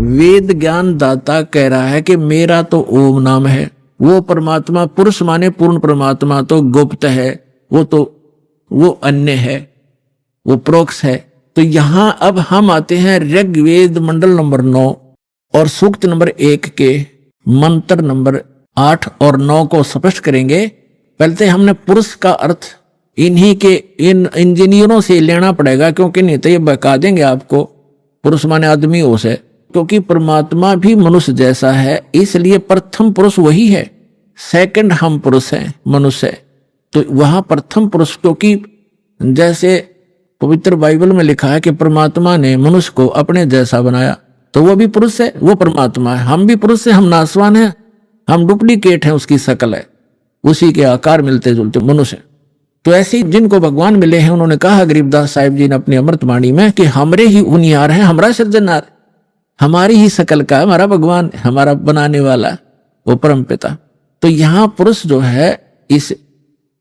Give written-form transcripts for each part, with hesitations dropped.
वेद ज्ञान दाता कह रहा है कि मेरा तो ओम नाम है, वो परमात्मा पुरुष माने पूर्ण परमात्मा तो गुप्त है, वो अन्य है, वो प्रोक्ष है। तो यहां अब हम आते हैं ऋग्वेद मंडल नंबर 9 और सूक्त नंबर 1 के मंत्र नंबर 8 और 9 को स्पष्ट करेंगे। पहले तो हमने पुरुष का अर्थ इन्हीं के इन इंजीनियरों से लेना पड़ेगा, क्योंकि नहीं तो ये बता देंगे आपको पुरुष माने आदमी हो से, क्योंकि परमात्मा भी मनुष्य जैसा है, इसलिए प्रथम पुरुष वही है, सेकंड हम पुरुष हैं मनुष्य। तो वहां प्रथम पुरुष, क्योंकि जैसे पवित्र बाइबल में लिखा है कि परमात्मा ने मनुष्य को अपने जैसा बनाया, तो वो भी पुरुष है, वो परमात्मा है। हम भी पुरुष है, हम नासवान हैं, हम डुप्लीकेट हैं, उसकी शक्ल है, उसी के आकार मिलते जुलते मनुष्य। तो ऐसे जिनको भगवान मिले हैं, उन्होंने कहा गरीबदास साहिब जी ने अपनी अमृतवाणी में कि हमरे ही उनियार है, हमारा सृजनहार, हमारी ही शकल का हमारा भगवान, हमारा बनाने वाला वो परम पिता। तो यहाँ पुरुष जो है इस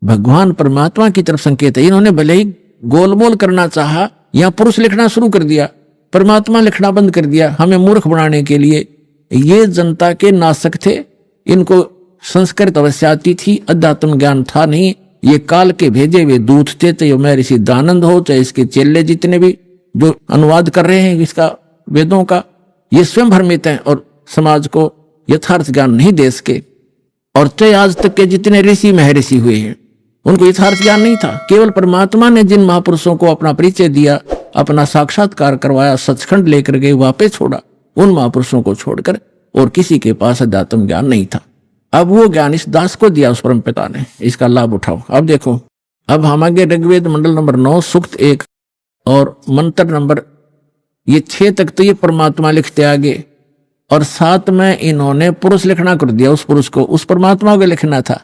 भगवान परमात्मा की तरफ संकेत है। इन्होंने भले ही गोलमोल करना चाहा, यहाँ पुरुष लिखना शुरू कर दिया, परमात्मा लिखना बंद कर दिया, हमें मूर्ख बनाने के लिए। ये जनता के नासक थे, इनको संस्कृत अवश्य आती थी, अध्यात्म ज्ञान था नहीं। ये काल के भेजे हुए दूत थे, चाहे मैं ऋषि दानंद हो, चाहे इसके चेले जितने भी जो अनुवाद कर रहे हैं इसका वेदों का, ये स्वयं भ्रमित हैं और समाज को यथार्थ ज्ञान नहीं दे सके। और चाहे आज तक के जितने ऋषि महर्षि हुए हैं, उनको यथार्थ ज्ञान नहीं था। केवल परमात्मा ने जिन महापुरुषों को अपना परिचय दिया, अपना साक्षात्कार करवाया, सचखंड लेकर गए, वापस छोड़ा, उन महापुरुषों को छोड़कर और किसी के पास अध्यात्म ज्ञान नहीं था। अब वो ज्ञान इस दास को दिया उस परम पिता ने, इसका लाभ उठाओ। अब देखो, अब हम आगे ऋग्वेद मंडल नंबर 9 सूक्त 1 और मंत्र नंबर ये 6 तक तो ये परमात्मा लिखते आगे, और 7 में इन्होंने पुरुष लिखना कर दिया। उस पुरुष को, उस परमात्मा को लिखना था,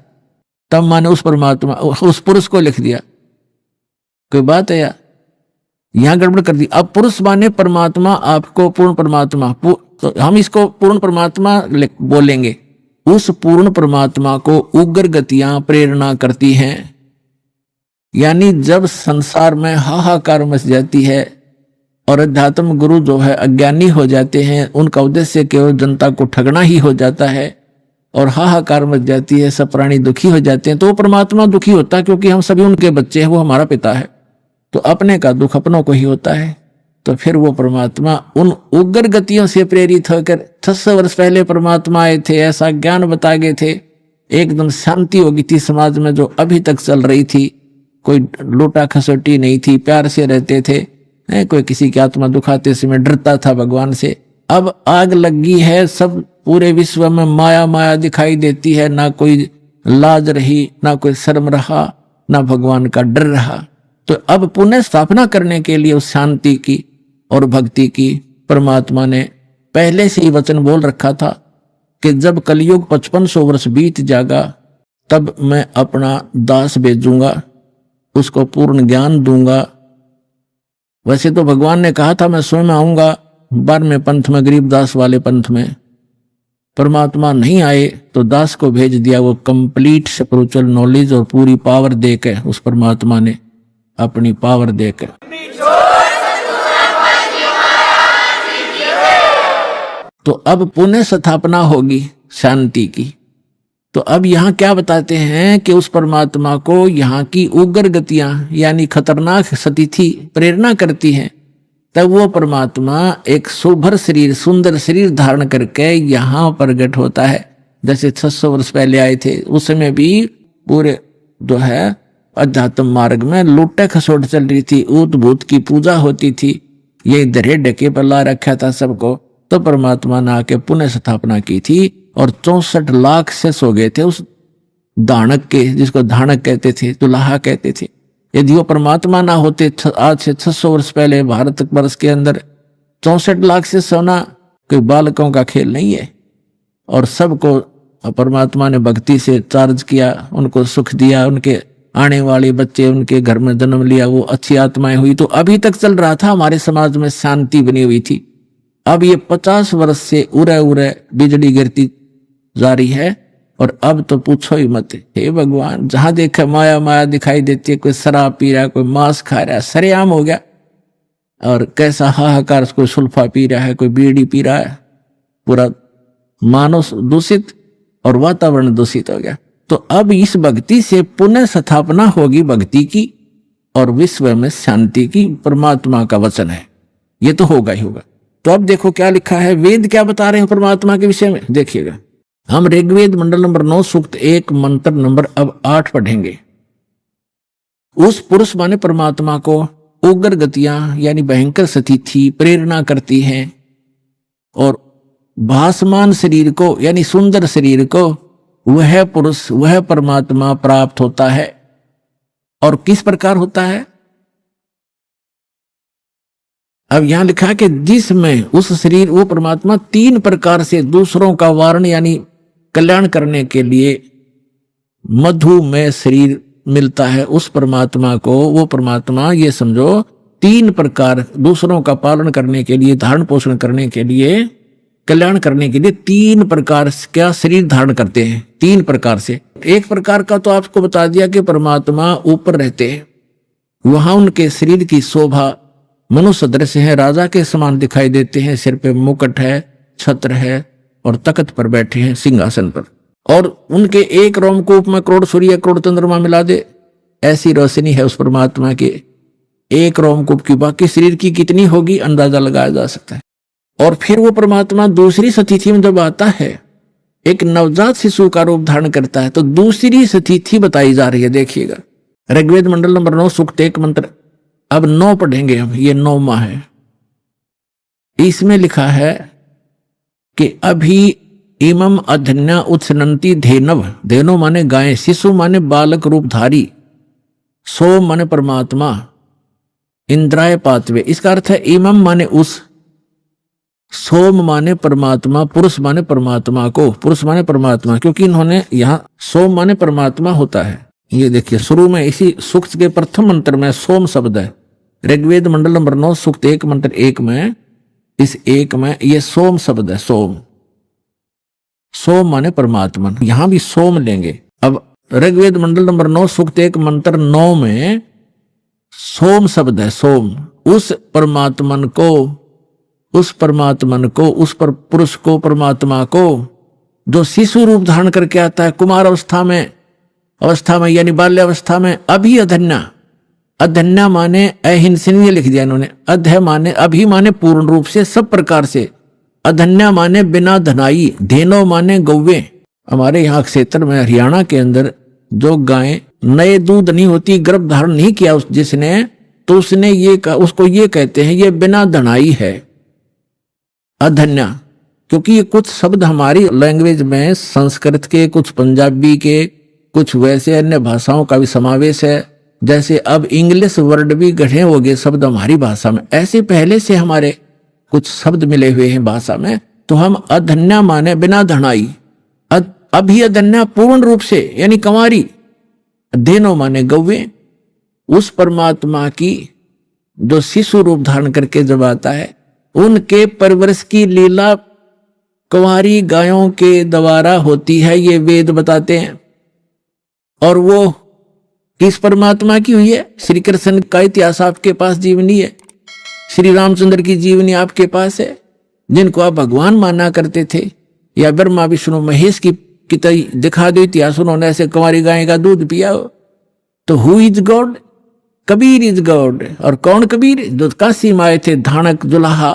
तब माने उस परमात्मा उस पुरुष को लिख दिया। कोई बात है यार, यहां गड़बड़ कर दी। अब पुरुष माने परमात्मा, आपको पूर्ण परमात्मा, तो हम इसको पूर्ण परमात्मा बोलेंगे। उस पूर्ण परमात्मा को उग्र गतियां प्रेरणा करती हैं, यानी जब संसार में हाहाकार मच जाती है और अध्यात्म गुरु जो है अज्ञानी हो जाते हैं, उनका उद्देश्य केवल जनता को ठगना ही हो जाता है और हाहाकार मच जाती है, सब प्राणी दुखी हो जाते हैं, तो वो परमात्मा दुखी होता है, क्योंकि हम सभी उनके बच्चे हैं, वो हमारा पिता है, तो अपने का दुख अपनों को ही होता है। तो फिर वो परमात्मा उन उग्र गतियों से प्रेरित होकर 600 वर्ष पहले परमात्मा आए थे, ऐसा ज्ञान बता गए थे, एकदम शांति हो गई थी समाज में जो अभी तक चल रही थी। कोई लूटा खसोटी नहीं थी, प्यार से रहते थे, कोई किसी की आत्मा दुखाते समय डरता था भगवान से। अब आग लगी है, सब पूरे विश्व में माया माया दिखाई देती है, ना कोई लाज रही, ना कोई शर्म रहा, ना भगवान का डर रहा। तो अब पुनः स्थापना करने के लिए उस शांति की और भक्ति की परमात्मा ने पहले से ही वचन बोल रखा था कि जब कलयुग 5500 वर्ष बीत जाएगा, तब मैं अपना दास भेजूंगा, उसको पूर्ण ज्ञान दूंगा। वैसे तो भगवान ने कहा था मैं स्वयं आऊंगा 12वें पंथ में, गरीबदास वाले पंथ में। परमात्मा नहीं आए तो दास को भेज दिया, वो कंप्लीट स्पिरिचुअल नॉलेज और पूरी पावर देकर, उस परमात्मा ने अपनी पावर देकर। तो अब पुनः स्थापना होगी शांति की। तो अब यहाँ क्या बताते हैं कि उस परमात्मा को यहाँ की उग्र गतियां यानी खतरनाक स्थिति प्रेरणा करती हैं, तब वो परमात्मा एक सुभर शरीर, सुंदर शरीर धारण करके यहाँ प्रकट होता है। जैसे 600 वर्ष पहले आए थे, उस समय भी पूरे जो है अध्यात्म मार्ग में लूटे खसोट चल रही थी, ऊत भूत की पूजा होती थी, ये धरे ढके पर ला रखा था सबको। तो परमात्मा ने आके पुनः स्थापना की थी और 64 लाख से सो गए थे उस दानक के, जिसको धानक कहते थे, दुल्हा कहते थे। यदि वो परमात्मा ना होते, आज से 600 वर्ष पहले भारत वर्ष के अंदर 64 लाख से सोना कोई बालकों का खेल नहीं है। और सबको परमात्मा ने भक्ति से चार्ज किया, उनको सुख दिया, उनके आने वाले बच्चे उनके घर में जन्म लिया, वो अच्छी आत्माएं हुई। तो अभी तक चल रहा था, हमारे समाज में शांति बनी हुई थी। अब ये 50 वर्ष से उरे उरे बिजली गिरती जा रही है, और अब तो पूछो ही मत। हे भगवान, जहां देखा माया माया दिखाई देती है, कोई शराब पी रहा है, कोई मांस खा रहा है, सरेआम हो गया। और कैसा हाहाकार, कोई सुल्फा पी रहा है, कोई बीड़ी पी रहा है, पूरा मानव दूषित और वातावरण दूषित हो गया। तो अब इस भक्ति से पुनः स्थापना होगी भक्ति की और विश्व में शांति की, परमात्मा का वचन है, ये तो होगा ही होगा। तो अब देखो क्या लिखा है, वेद क्या बता रहे हैं परमात्मा के विषय में, देखिएगा। हम ऋग्वेद मंडल नंबर 9 सूक्त 1 मंत्र नंबर अब 8 पढ़ेंगे। उस पुरुष माने परमात्मा को उग्र गतियां यानी भयंकर स्थिति प्रेरणा करती हैं और भासमान शरीर को यानी सुंदर शरीर को वह पुरुष वह परमात्मा प्राप्त होता है। और किस प्रकार होता है, अब यहां लिखा है कि जिसमें उस शरीर वो परमात्मा 3 प्रकार से दूसरों का वारण यानी कल्याण करने के लिए मधुमेह शरीर मिलता है। उस परमात्मा को वो परमात्मा ये समझो 3 प्रकार दूसरों का पालन करने के लिए, धारण पोषण करने के लिए, कल्याण करने के लिए 3 प्रकार का शरीर धारण करते हैं। 3 प्रकार से, एक प्रकार का तो आपको बता दिया कि परमात्मा ऊपर रहते हैं, वहां उनके शरीर की शोभा मनुष्य दृश्य है, राजा के समान दिखाई देते हैं, सिर पे मुकुट है, छत्र है और तख्त पर बैठे हैं सिंहासन पर, और उनके एक रोमकूप में करोड़ सूर्य करोड़ चंद्रमा मिला दे ऐसी रोशनी है उस परमात्मा के एक रोमकूप की। बाकी शरीर की कितनी होगी अंदाजा लगाया जा सकता है। और फिर वो परमात्मा दूसरी स्थिति में जब आता है, एक नवजात शिशु का रूप धारण करता है, तो दूसरी स्थिति बताई जा रही है। देखिएगा ऋग्वेद मंडल नंबर 9 सूक्त 1 मंत्र अब 9 पढ़ेंगे हम, ये 9वां है। इसमें लिखा है कि अभी इमम अधन्या उत्सनंती धेनव, धेनो माने गाय, शिशु माने बालक रूपधारी, सोम माने परमात्मा, इंद्राय पातवे। इसका अर्थ है इमम माने उस, सोम माने परमात्मा, पुरुष माने परमात्मा को, पुरुष माने परमात्मा, क्योंकि इन्होंने यहाँ सोम माने परमात्मा होता है। ये देखिए शुरू में इसी सूक्त के प्रथम मंत्र में सोम शब्द है। ऋग्वेद मंडल नंबर 9 सूक्त 1 मंत्र 1 में, इस 1 में ये सोम शब्द है। सोम, सोम माने परमात्मा, यहां भी सोम लेंगे। अब ऋग्वेद मंडल नंबर 9 सूक्त 1 मंत्र 9 में सोम शब्द है। सोम, उस परमात्मन को, उस परमात्मन को, उस पर पुरुष को, परमात्मा को जो शिशु रूप धारण करके आता है कुमार अवस्था में यानी बाल्यावस्था में। अभी अधन्या, अधन्या माने अहिंसनीय लिख दिया इन्होंने, अध माने अभी माने पूर्ण रूप से सब प्रकार से, अधन्या माने बिना धनाई, धेनो माने गौवे। हमारे यहाँ क्षेत्र में हरियाणा के अंदर जो गाय नए दूध नहीं होती, गर्भ धारण नहीं किया जिसने, तो उसने ये उसको ये कहते हैं ये बिना धनाई है अधन्या। क्योंकि ये कुछ शब्द हमारी लैंग्वेज में संस्कृत के, कुछ पंजाबी के, कुछ वैसे अन्य भाषाओं का भी समावेश है। जैसे अब इंग्लिश वर्ड भी गढ़े हो गए शब्द हमारी भाषा में, ऐसे पहले से हमारे कुछ शब्द मिले हुए हैं भाषा में। तो हम अधन्या माने बिना धनाई, अभी अधन्या पूर्ण रूप से यानी कंवारी, धेनो माने गौवे। उस परमात्मा की जो शिशु रूप धारण करके जब आता है, उनके परवरिश की लीला कंवारी गायों के द्वारा होती है, ये वेद बताते हैं। और वो किस परमात्मा की हुई है? श्री कृष्ण का इतिहास आपके पास जीवनी है, श्री रामचंद्र की जीवनी आपके पास है, जिनको आप भगवान माना करते थे, या ब्रह्मा विष्णु महेश की दिखा दो इतिहास, उन्होंने ऐसे कुंवारी गाय का दूध पिया हो। तो who is God? Kabir is God. और कौन कबीर? जो काशी में आए थे, धानक जुलाहा